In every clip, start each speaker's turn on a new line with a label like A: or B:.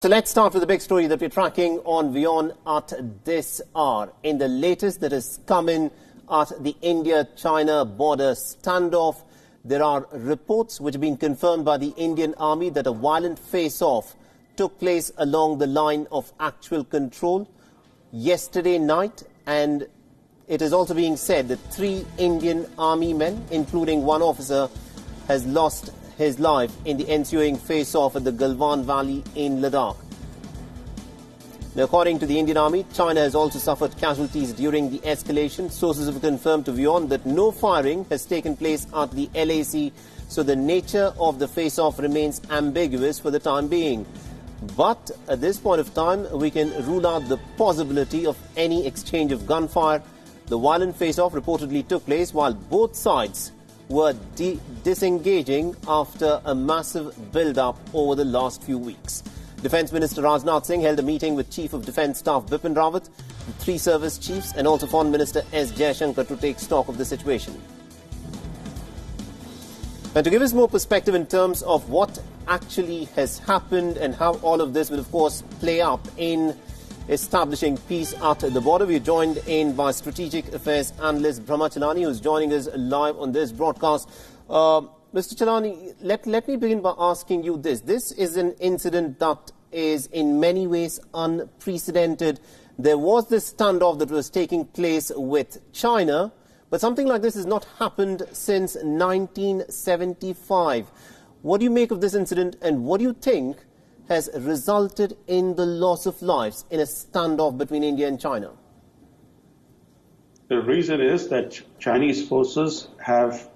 A: So let's start with the big story that we're tracking on WION at this hour. In the latest that has come in at the India-China border standoff, there are reports which have been confirmed by the Indian Army that a violent face-off took place along the line of actual control yesterday night, and it is also being said that 3 Indian Army men, including one officer, has lost his life in the ensuing face-off at the Galwan Valley in Ladakh. Now, according to the Indian Army, China has also suffered casualties during the escalation. Sources have confirmed to WION that no firing has taken place at the LAC, so the nature of the face-off remains ambiguous for the time being. But at this point of time, we can rule out the possibility of any exchange of gunfire. The violent face-off reportedly took place while both sides were disengaging after a massive build-up over the last few weeks. Defence Minister Rajnath Singh held a meeting with Chief of Defence Staff Bipin Rawat, the 3 service chiefs and also Foreign Minister S. Jaishankar to take stock of the situation. And to give us more perspective in terms of what actually has happened and how all of this will, of course, play out in establishing peace at the border, we are joined in by Strategic Affairs Analyst Brahma Chalani, who is joining us live on this broadcast. Mr. Chalani, let me begin by asking you this. This is an incident that is in many ways unprecedented. There was this standoff that was taking place with China, but something like this has not happened since 1975. What do you make of this incident, and what do you think has resulted in the loss of lives in a standoff between India and China?
B: The reason is that Chinese forces have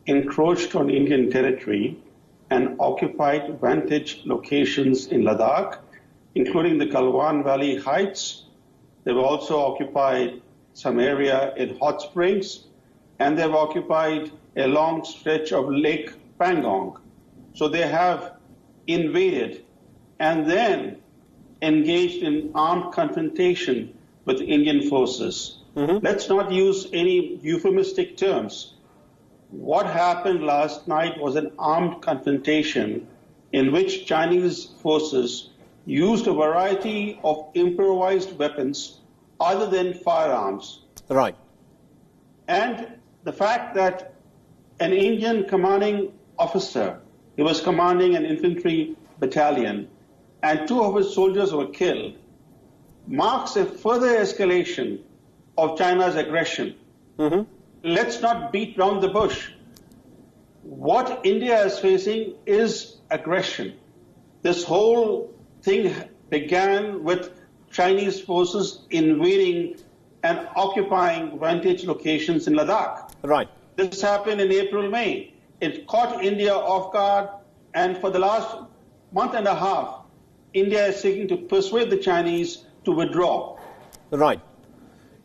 B: encroached on Indian territory and occupied vantage locations in Ladakh, including the Galwan Valley heights. They've also occupied some area in Hot Springs, and they've occupied a long stretch of Lake Pangong. So they have invaded and then engaged in armed confrontation with Indian forces. Let's not use any euphemistic terms. What happened last night was an armed confrontation in which Chinese forces used a variety of improvised weapons other than firearms.
A: Right.
B: And the fact that an Indian commanding officer, he was commanding an infantry battalion, and 2 of his soldiers were killed, marks a further escalation of China's aggression. Let's not beat around the bush. What India is facing is aggression. This whole thing began with Chinese forces invading and occupying vantage locations in Ladakh.
A: Right.
B: This happened in April, May. It caught India off guard, and for the last month and a half, India is seeking to persuade the Chinese to withdraw.
A: Right.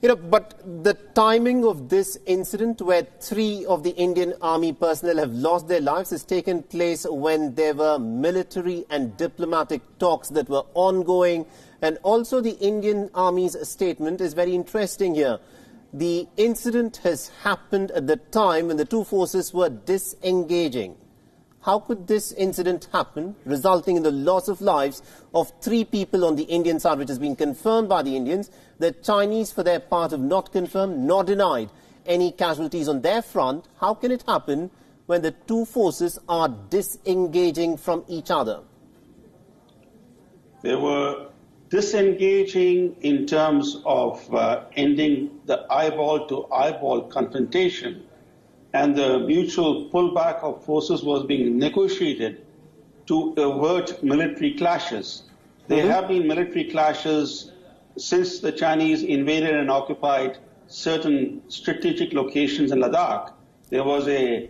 A: But the timing of this incident where 3 of the Indian Army personnel have lost their lives has taken place when there were military and diplomatic talks that were ongoing. And also the Indian Army's statement is very interesting here. The incident has happened at the time when the 2 forces were disengaging. How could this incident happen, resulting in the loss of lives of 3 people on the Indian side, which has been confirmed by the Indians? The Chinese, for their part, have not confirmed nor denied any casualties on their front. How can it happen when the 2 forces are disengaging from each other?
B: They were disengaging in terms of ending the eyeball-to-eyeball confrontation, and the mutual pullback of forces was being negotiated to avert military clashes. There have been military clashes since the Chinese invaded and occupied certain strategic locations in Ladakh. There was an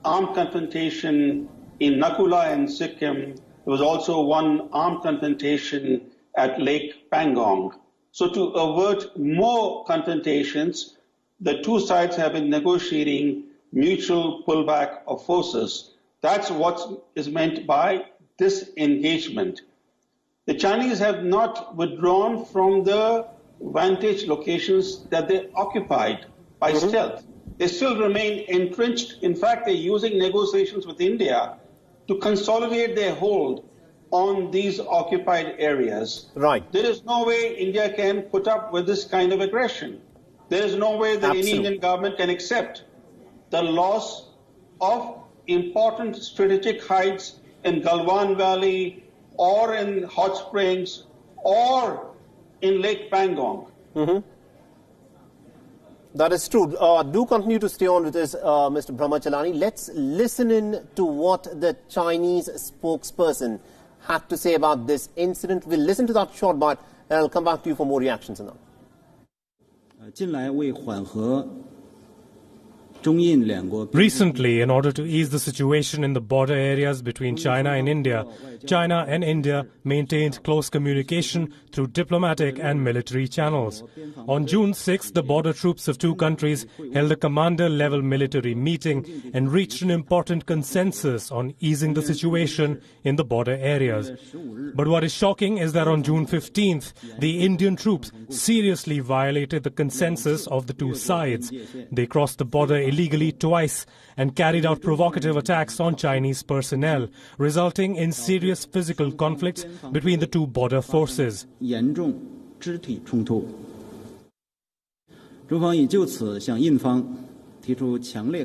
B: armed confrontation in Nakula and Sikkim. There was also one armed confrontation at Lake Pangong. So to avert more confrontations, the 2 sides have been negotiating mutual pullback of forces. That's what is meant by disengagement. The Chinese have not withdrawn from the vantage locations that they occupied by stealth. They still remain entrenched. In fact, they're using negotiations with India to consolidate their hold on these occupied areas,
A: Right.
B: there is no way India can put up with this kind of aggression. There is no way that any Indian government can accept the loss of important strategic heights in Galwan Valley or in Hot Springs or in Lake Pangong.
A: That is true. Do continue to stay on with this, Mr. Brahmachalani. Let's listen in to what the Chinese spokesperson had to say about this incident. We'll listen to that short bite and I'll come back to you for more reactions on that.
C: 近来为缓和
D: Recently, in order to ease the situation in the border areas between China and India maintained close communication through diplomatic and military channels. On June 6, the border troops of two countries held a commander-level military meeting and reached an important consensus on easing the situation in the border areas. But what is shocking is that on June 15th, the Indian troops seriously violated the consensus of the two sides. They crossed the border illegally twice and carried out provocative attacks on Chinese personnel, resulting in serious physical conflicts between the two border forces.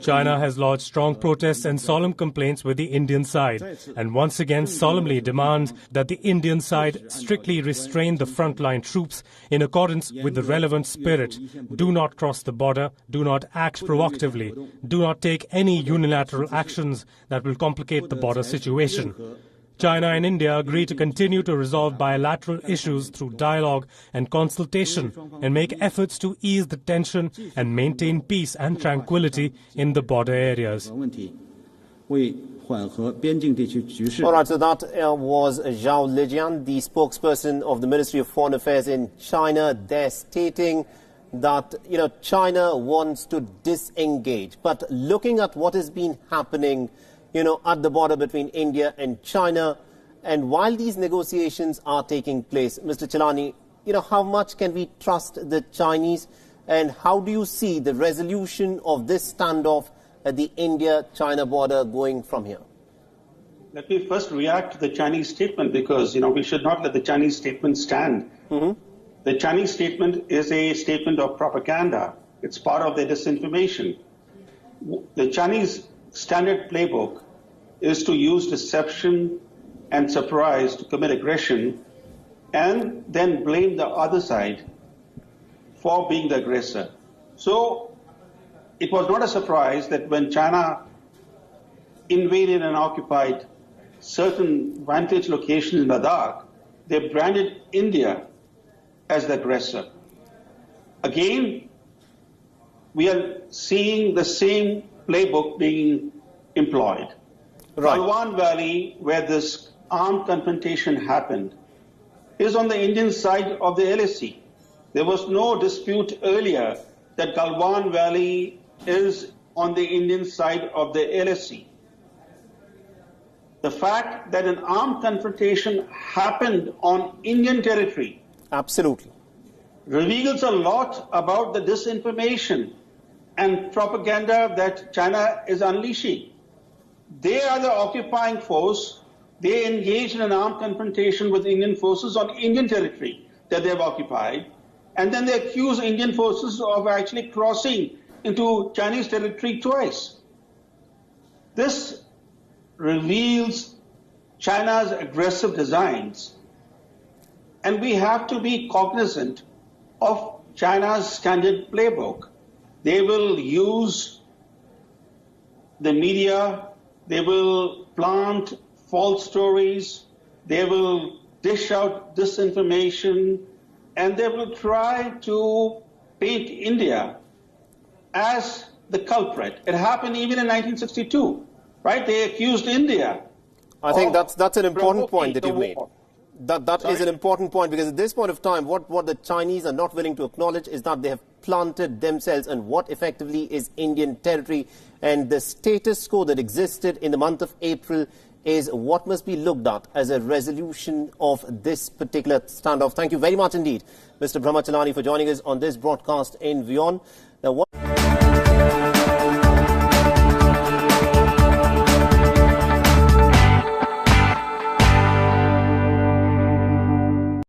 D: China has lodged strong protests and solemn complaints with the Indian side, and once again solemnly demands that the Indian side strictly restrain the frontline troops in accordance with the relevant spirit. Do not cross the border, do not act provocatively, do not take any unilateral actions that will complicate the border situation. China and India agree to continue to resolve bilateral issues through dialogue and consultation and make efforts to ease the tension and maintain peace and tranquility in the border areas.
A: All right, so that was Zhao Lijian, the spokesperson of the Ministry of Foreign Affairs in China. They're stating that, China wants to disengage. But looking at what has been happening at the border between India and China, and while these negotiations are taking place, Mr. Chalani, how much can we trust the Chinese, and how do you see the resolution of this standoff at the India-China border going from here?
B: Let me first react to the Chinese statement because, we should not let the Chinese statement stand. The Chinese statement is a statement of propaganda. It's part of their disinformation. The Chinese standard playbook is to use deception and surprise to commit aggression and then blame the other side for being the aggressor. So it was not a surprise that when China invaded and occupied certain vantage locations in Ladakh, they branded India as the aggressor. Again, we are seeing the same playbook being employed.
A: Right.
B: Galwan Valley, where this armed confrontation happened, is on the Indian side of the LAC. There was no dispute earlier that Galwan Valley is on the Indian side of the LAC. The fact that an armed confrontation happened on Indian territory
A: Absolutely.
B: reveals a lot about the disinformation and propaganda that China is unleashing. They are the occupying force. They engage in an armed confrontation with Indian forces on Indian territory that they have occupied. And then they accuse Indian forces of actually crossing into Chinese territory twice. This reveals China's aggressive designs. And we have to be cognizant of China's standard playbook. They will use the media, they will plant false stories, they will dish out disinformation, and they will try to paint India as the culprit. It happened even in 1962, right? They accused India.
A: I think that's an important point that you've made. That is an important point, because at this point of time, what the Chinese are not willing to acknowledge is that they have planted themselves on what effectively is Indian territory, and the status quo that existed in the month of April is what must be looked at as a resolution of this particular standoff. Thank you very much indeed, Mr. Brahmachalani, for joining us on this broadcast in WION. Now,